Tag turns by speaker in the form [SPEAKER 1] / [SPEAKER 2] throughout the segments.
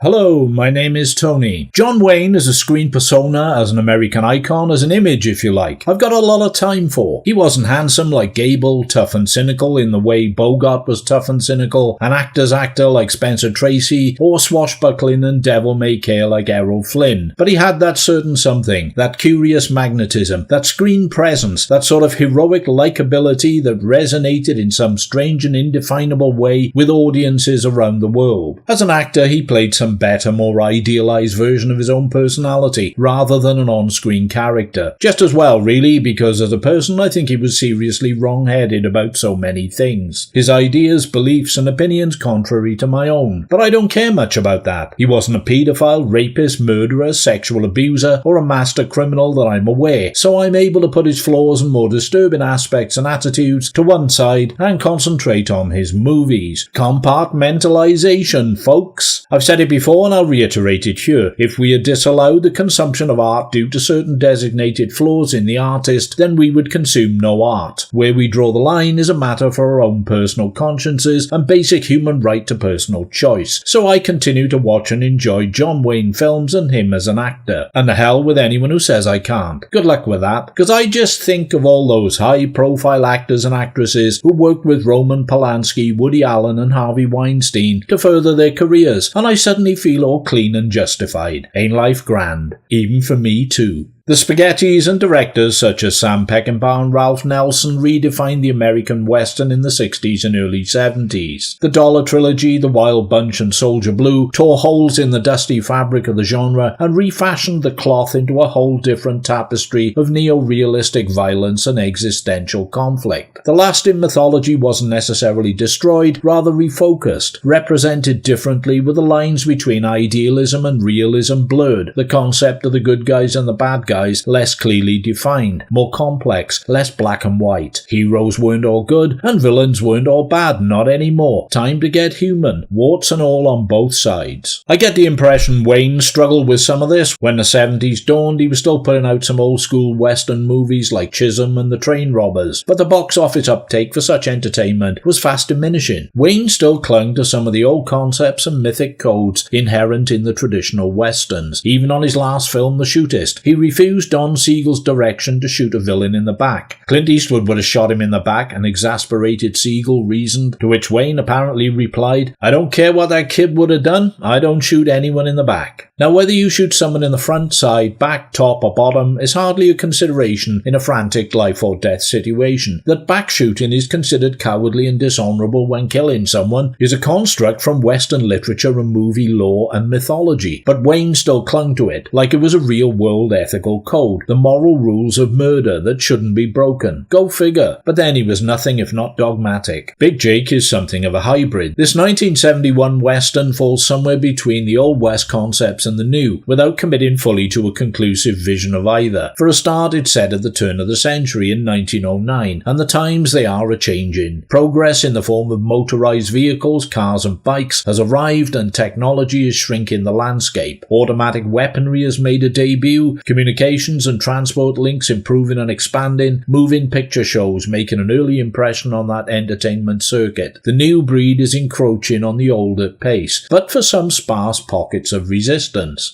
[SPEAKER 1] Hello, my name is Tony. John Wayne is a screen persona, as an American icon, as an image if you like. I've got a lot of time for. He wasn't handsome like Gable, tough and cynical in the way Bogart was tough and cynical, an actor's actor like Spencer Tracy, or swashbuckling and devil-may-care like Errol Flynn. But he had that certain something, that curious magnetism, that screen presence, that sort of heroic likability that resonated in some strange and indefinable way with audiences around the world. As an actor, he played some better, more idealized version of his own personality, rather than an on-screen character. Just as well, really, because as a person I think he was seriously wrong-headed about so many things. His ideas, beliefs and opinions contrary to my own. But I don't care much about that. He wasn't a paedophile, rapist, murderer, sexual abuser, or a master criminal that I'm aware, so I'm able to put his flaws and more disturbing aspects and attitudes to one side and concentrate on his movies. Compartmentalization, folks. I've said it before and I'll reiterate it here. If we had disallowed the consumption of art due to certain designated flaws in the artist, then we would consume no art. Where we draw the line is a matter for our own personal consciences and basic human right to personal choice. So I continue to watch and enjoy John Wayne films and him as an actor. And the hell with anyone who says I can't. Good luck with that, because I just think of all those high-profile actors and actresses who worked with Roman Polanski, Woody Allen and Harvey Weinstein to further their careers, and I suddenly feel all clean and justified. Ain't life grand? Even for me too. The Spaghettis and directors such as Sam Peckinpah and Ralph Nelson redefined the American Western in the 60s and early 70s. The Dollar Trilogy, The Wild Bunch and Soldier Blue tore holes in the dusty fabric of the genre and refashioned the cloth into a whole different tapestry of neo-realistic violence and existential conflict. The last in mythology wasn't necessarily destroyed, rather refocused, represented differently with the lines between idealism and realism blurred, the concept of the good guys and the bad guys less clearly defined, more complex, less black and white. Heroes weren't all good, and villains weren't all bad, not anymore. Time to get human, warts and all on both sides. I get the impression Wayne struggled with some of this. When the 70s dawned, he was still putting out some old school western movies like Chisholm and the Train Robbers, but the box office uptake for such entertainment was fast diminishing. Wayne still clung to some of the old concepts and mythic codes inherent in the traditional westerns. Even on his last film, The Shootist, he refused Don Siegel's direction to shoot a villain in the back. Clint Eastwood would have shot him in the back, and exasperated Siegel reasoned, to which Wayne apparently replied, "I don't care what that kid would have done, I don't shoot anyone in the back." Now whether you shoot someone in the front, side, back, top or bottom is hardly a consideration in a frantic life or death situation. That back shooting is considered cowardly and dishonourable when killing someone is a construct from Western literature and movie lore and mythology, but Wayne still clung to it like it was a real-world ethical code, the moral rules of murder that shouldn't be broken. Go figure. But then he was nothing if not dogmatic. Big Jake is something of a hybrid. This 1971 Western falls somewhere between the Old West concepts and the new, without committing fully to a conclusive vision of either. For a start, it's set at the turn of the century in 1909, and the times they are a-changing. Progress in the form of motorized vehicles, cars and bikes has arrived, and technology is shrinking the landscape. Automatic weaponry has made a debut, communications and transport links improving and expanding, moving picture shows making an early impression on that entertainment circuit. The new breed is encroaching on the old at pace, but for some sparse pockets of resistance.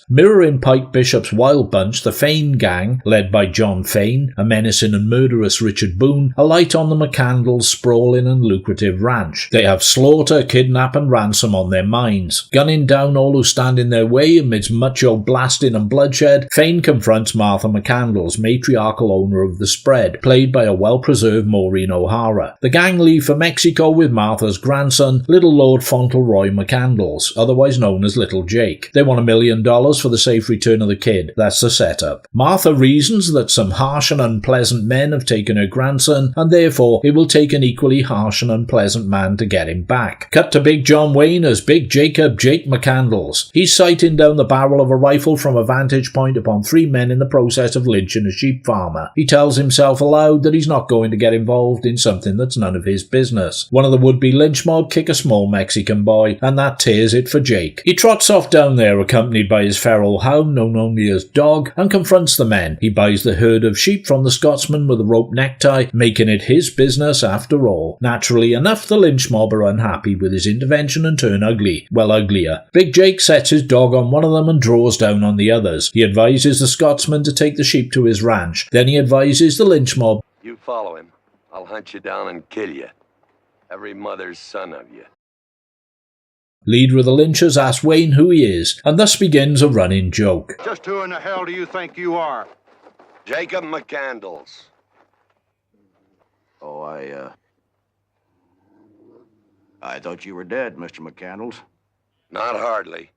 [SPEAKER 1] Mirroring Pike Bishop's Wild Bunch, the Fane Gang, led by John Fane, a menacing and murderous Richard Boone, alight on the McCandles' sprawling and lucrative ranch. They have slaughter, kidnap and ransom on their minds. Gunning down all who stand in their way amidst macho blasting and bloodshed, Fane confronts Martha McCandles, matriarchal owner of the Spread, played by a well-preserved Maureen O'Hara. The gang leave for Mexico with Martha's grandson, Little Lord Fauntleroy McCandles, otherwise known as Little Jake. They want $1 million for the safe return of the kid. That's the setup. Martha reasons that some harsh and unpleasant men have taken her grandson, and therefore it will take an equally harsh and unpleasant man to get him back. Cut to Big John Wayne as Big Jacob Jake McCandles. He's sighting down the barrel of a rifle from a vantage point upon three men in the process of lynching a sheep farmer. He tells himself aloud that he's not going to get involved in something that's none of his business. One of the would-be lynch mob kick a small Mexican boy, and that tears it for Jake. He trots off down there accompanied accompanied by his feral hound known only as Dog, and confronts the men. He buys the herd of sheep from the Scotsman with a rope necktie, making it his business after all. Naturally enough, the lynch mob are unhappy with his intervention and turn ugly. Well, uglier. Big Jake sets his dog on one of them and draws down on the others. He advises the Scotsman to take the sheep to his ranch. Then he advises the lynch mob,
[SPEAKER 2] "You follow him. I'll hunt you down and kill you. Every mother's son of you."
[SPEAKER 1] Leader of the lynchers asks Wayne who he is, and thus begins a running joke.
[SPEAKER 3] "Just who in the hell do you think you are?"
[SPEAKER 2] Jacob McCandles.
[SPEAKER 3] Oh, I thought you were dead, Mr. McCandles.
[SPEAKER 2] Not hardly.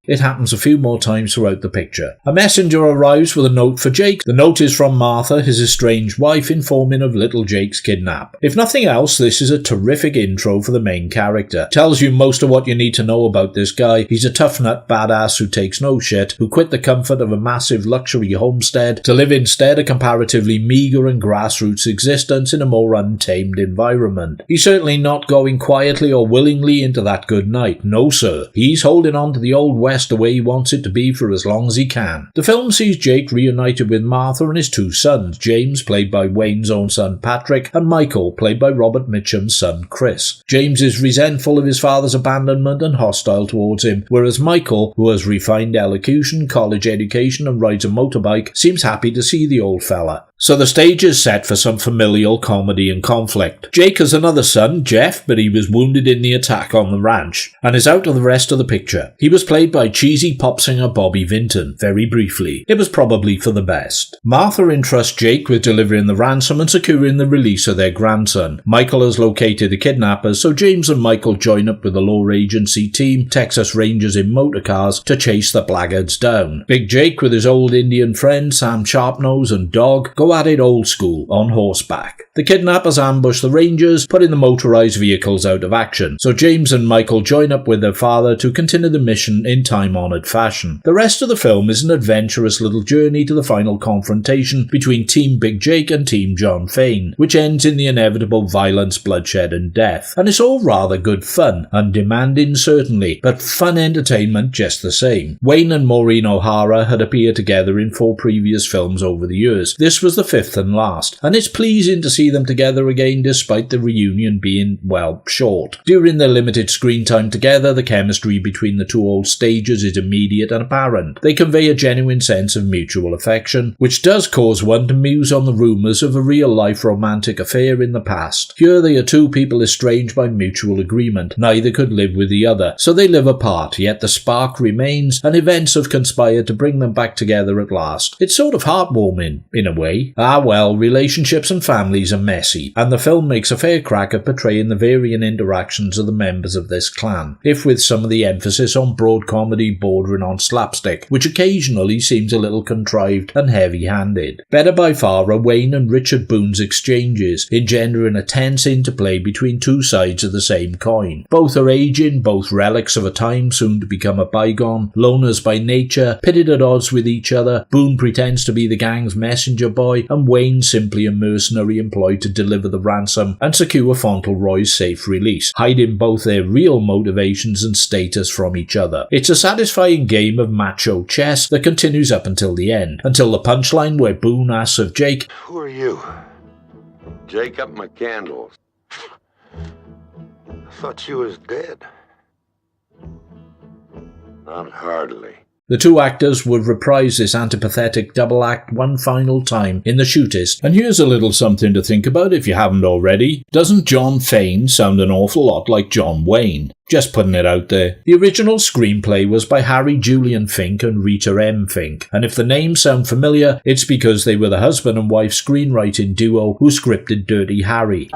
[SPEAKER 1] It happens a few more times throughout the picture. A messenger arrives with a note for Jake. The note is from Martha, his estranged wife, informing of little Jake's kidnap. If nothing else, this is a terrific intro for the main character. Tells you most of what you need to know about this guy. He's a tough nut badass who takes no shit, who quit the comfort of a massive luxury homestead to live instead a comparatively meagre and grassroots existence in a more untamed environment. He's certainly not going quietly or willingly into that good night. No sir. He's holding on to the old West the way he wants it to be for as long as he can. The film sees Jake reunited with Martha and his two sons, James, played by Wayne's own son Patrick, and Michael, played by Robert Mitchum's son Chris. James is resentful of his father's abandonment and hostile towards him, whereas Michael, who has refined elocution, college education and rides a motorbike, seems happy to see the old fella. So the stage is set for some familial comedy and conflict. Jake has another son, Jeff, but he was wounded in the attack on the ranch, and is out of the rest of the picture. He was played by cheesy pop singer Bobby Vinton, very briefly. It was probably for the best. Martha entrusts Jake with delivering the ransom and securing the release of their grandson. Michael has located the kidnappers, so James and Michael join up with the law agency team, Texas Rangers in motorcars, to chase the blackguards down. Big Jake, with his old Indian friend Sam Sharpnose and Dog, go at it old school, on horseback. The kidnappers ambush the Rangers, putting the motorized vehicles out of action, so James and Michael join up with their father to continue the mission in time-honoured fashion. The rest of the film is an adventurous little journey to the final confrontation between Team Big Jake and Team John Fane, which ends in the inevitable violence, bloodshed and death. And it's all rather good fun, undemanding certainly, but fun entertainment just the same. Wayne and Maureen O'Hara had appeared together in 4 previous films over the years. This was the 5th and last, and it's pleasing to see them together again despite the reunion being, well, short. During their limited screen time together, the chemistry between the two old stagers is immediate and apparent. They convey a genuine sense of mutual affection, which does cause one to muse on the rumours of a real-life romantic affair in the past. Here they are two people estranged by mutual agreement. Neither could live with the other, so they live apart, yet the spark remains, and events have conspired to bring them back together at last. It's sort of heartwarming, in a way. Ah well, relationships and families are messy, and the film makes a fair crack at portraying the varying interactions of the members of this clan, if with some of the emphasis on broad comedy bordering on slapstick, which occasionally seems a little contrived and heavy-handed. Better by far are Wayne and Richard Boone's exchanges, engendering a tense interplay between two sides of the same coin. Both are aging, both relics of a time soon to become a bygone, loners by nature, pitted at odds with each other. Boone pretends to be the gang's messenger boy, and Wayne simply a mercenary employed to deliver the ransom and secure Fauntleroy's safe release, hiding both their real motivations and status from each other. It's a satisfying game of macho chess that continues up until the end, until the punchline where Boone asks of Jake,
[SPEAKER 2] "Who are you?" "Jacob McCandles." "I thought you was dead." "Not hardly."
[SPEAKER 1] The two actors would reprise this antipathetic double act one final time in The Shootist, and here's a little something to think about if you haven't already. Doesn't John Fane sound an awful lot like John Wayne? Just putting it out there. The original screenplay was by Harry Julian Fink and Rita M. Fink, and if the names sound familiar, it's because they were the husband and wife screenwriting duo who scripted Dirty Harry.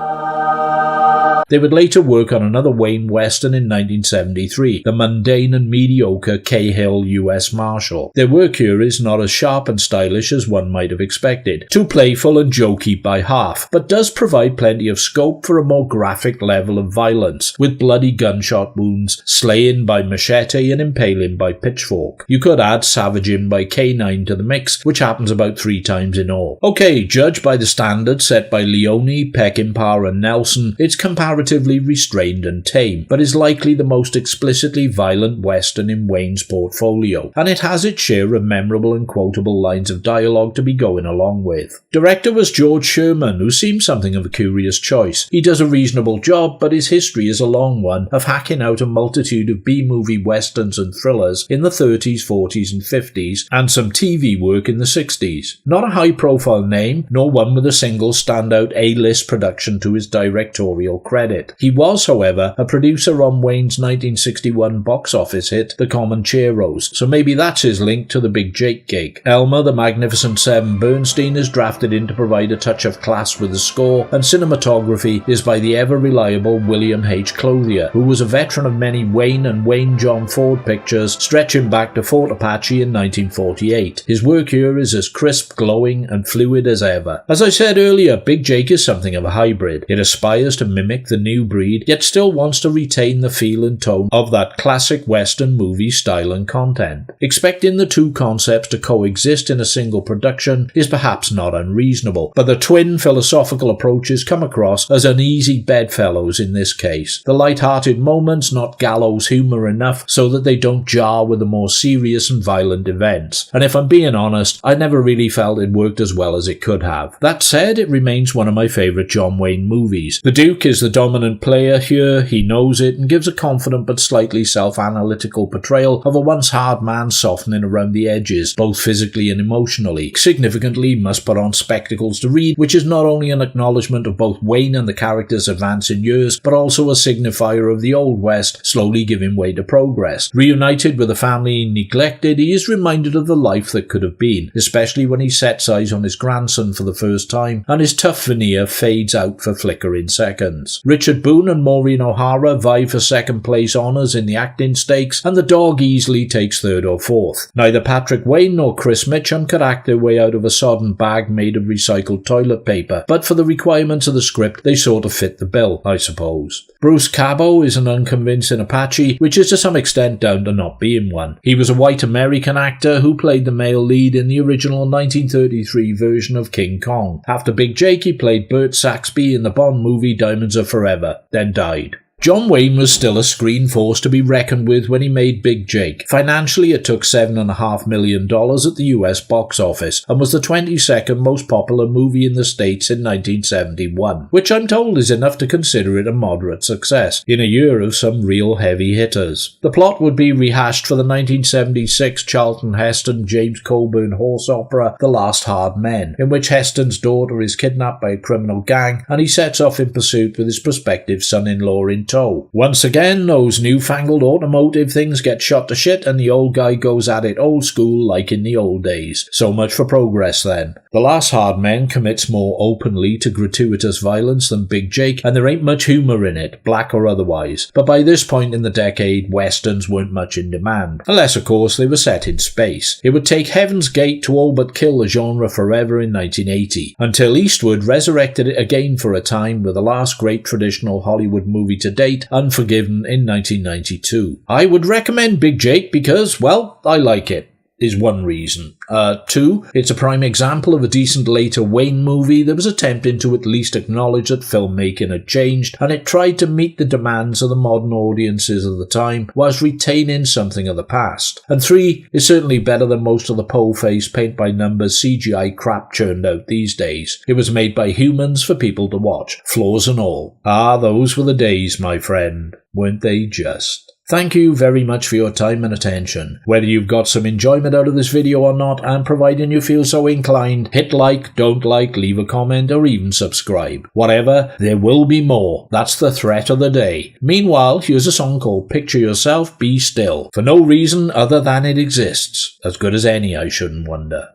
[SPEAKER 1] They would later work on another Wayne Western in 1973, the mundane and mediocre Cahill U.S. Marshal. Their work here is not as sharp and stylish as one might have expected, too playful and jokey by half, but does provide plenty of scope for a more graphic level of violence, with bloody gunshot wounds, slaying by machete and impaling by pitchfork. You could add savaging by canine to the mix, which happens about 3 times in all. Okay, judged by the standards set by Leone, Peckinpah and Nelson, it's comparatively comparatively restrained and tame, but is likely the most explicitly violent western in Wayne's portfolio, and it has its share of memorable and quotable lines of dialogue to be going along with. Director was George Sherman, who seems something of a curious choice. He does a reasonable job, but his history is a long one of hacking out a multitude of B-movie westerns and thrillers in the 30s, 40s and 50s, and some TV work in the 60s. Not a high-profile name, nor one with a single standout A-list production to his directorial credit. He was, however, a producer on Wayne's 1961 box office hit, The Comancheros, so maybe that's his link to the Big Jake gig. Elmer the Magnificent Seven Bernstein is drafted in to provide a touch of class with the score, and cinematography is by the ever-reliable William H. Clothier, who was a veteran of many Wayne and Wayne John Ford pictures, stretching back to Fort Apache in 1948. His work here is as crisp, glowing, and fluid as ever. As I said earlier, Big Jake is something of a hybrid. It aspires to mimic the new breed, yet still wants to retain the feel and tone of that classic Western movie style and content. Expecting the two concepts to coexist in a single production is perhaps not unreasonable, but the twin philosophical approaches come across as uneasy bedfellows in this case. The light-hearted moments not gallows humour enough so that they don't jar with the more serious and violent events, and if I'm being honest, I never really felt it worked as well as it could have. That said, it remains one of my favourite John Wayne movies. The Duke is the dominant player here, he knows it, and gives a confident but slightly self-analytical portrayal of a once hard man softening around the edges, both physically and emotionally. Significantly, must put on spectacles to read, which is not only an acknowledgement of both Wayne and the character's advance in years, but also a signifier of the Old West slowly giving way to progress. Reunited with a family neglected, he is reminded of the life that could have been, especially when he sets eyes on his grandson for the first time, and his tough veneer fades out for flickering seconds. Richard Boone and Maureen O'Hara vie for second place honours in the acting stakes, and the dog easily takes third or fourth. Neither Patrick Wayne nor Chris Mitchum could act their way out of a sodden bag made of recycled toilet paper, but for the requirements of the script, they sort of fit the bill, I suppose. Bruce Cabot is an unconvincing Apache, which is to some extent down to not being one. He was a white American actor who played the male lead in the original 1933 version of King Kong. After Big Jake, he played Burt Saxby in the Bond movie Diamonds Are Forever, then died. John Wayne was still a screen force to be reckoned with when he made Big Jake. Financially, it took $7.5 million at the US box office and was the 22nd most popular movie in the States in 1971, which I'm told is enough to consider it a moderate success, in a year of some real heavy hitters. The plot would be rehashed for the 1976 Charlton Heston James Coburn horse opera The Last Hard Men, in which Heston's daughter is kidnapped by a criminal gang and he sets off in pursuit with his prospective son-in-law in tow. Once again, those newfangled automotive things get shot to shit and the old guy goes at it old school like in the old days. So much for progress then. The Last Hard Men commits more openly to gratuitous violence than Big Jake, and there ain't much humour in it, black or otherwise. But by this point in the decade, westerns weren't much in demand. Unless, of course, they were set in space. It would take Heaven's Gate to all but kill the genre forever in 1980, until Eastwood resurrected it again for a time with the last great traditional Hollywood movie to date, Unforgiven, in 1992. I would recommend Big Jake because, well, I like it. Is one reason. 2, it's a prime example of a decent later Wayne movie that was attempting to at least acknowledge that filmmaking had changed, and it tried to meet the demands of the modern audiences of the time whilst retaining something of the past. And 3, is certainly better than most of the po-faced paint-by-numbers CGI crap churned out these days. It was made by humans for people to watch, flaws and all. Ah, those were the days, my friend. Weren't they just? Thank you very much for your time and attention. Whether you've got some enjoyment out of this video or not, and providing you feel so inclined, hit like, don't like, leave a comment, or even subscribe. Whatever, there will be more. That's the threat of the day. Meanwhile, here's a song called Picture Yourself, Be Still, for no reason other than it exists. As good as any, I shouldn't wonder.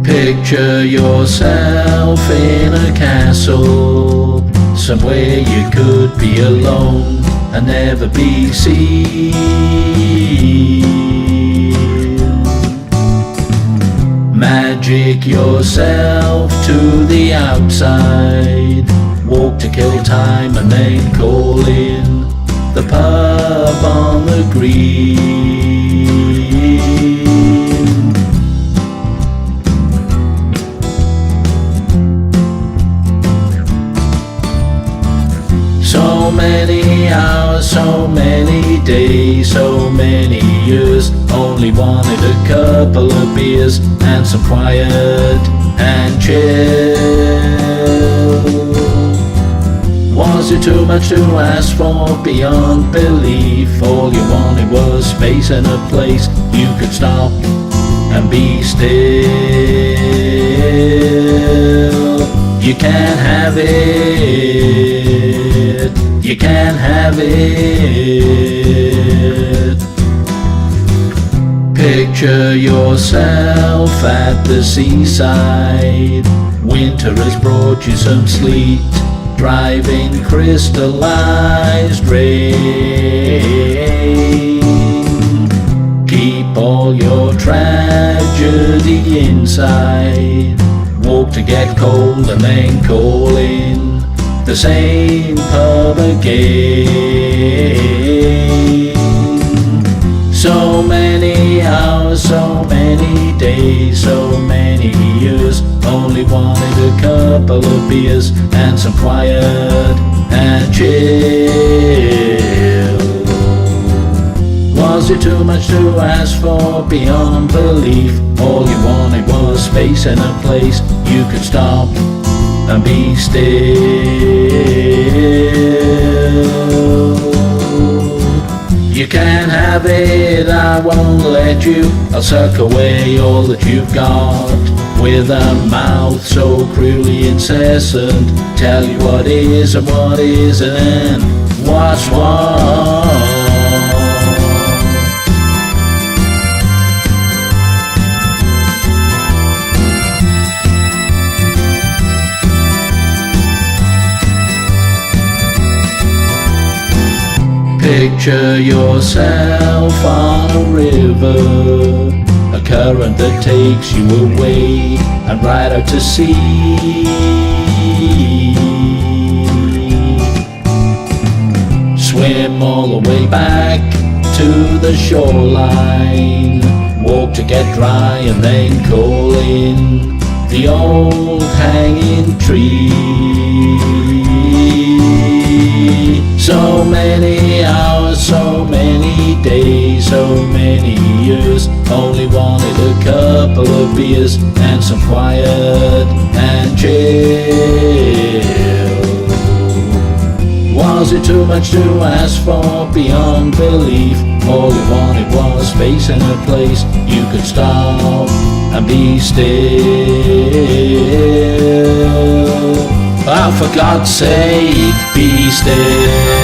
[SPEAKER 1] Picture yourself in a castle, somewhere you could be alone and never be seen. Magic yourself to the outside, walk to kill time and then call in the pub on the green. many hours, so many days, so many years. Only wanted a couple of beers and some quiet and chill. Was it too much to ask for beyond belief? All you wanted was space and a place you could stop and be still. You can't have it. You can't have it. Picture yourself at the seaside. Winter has brought you some sleet, driving crystallized rain. Keep all your tragedy inside. Walk to get cold and then call in the same pub again. So many hours, so many days, so many years. Only wanted a couple of beers and some quiet and chill. Was it too much to ask for beyond belief? All you wanted was space and a place you could stop and be still. You can't have it, I won't let you. I'll suck away all that you've got with a mouth so cruelly incessant. Tell you what is and what isn't and what's what. Picture yourself on a river, a current that takes you away and right out to sea. Swim all the way back to the shoreline, walk to get dry and then call in the old hanging tree. So many hours, so many days, so many years. Only wanted a couple of beers and some quiet and chill. Was it too much to ask for beyond belief? All you wanted was space and a place you could stop and be still. Oh, for God's sake, be still.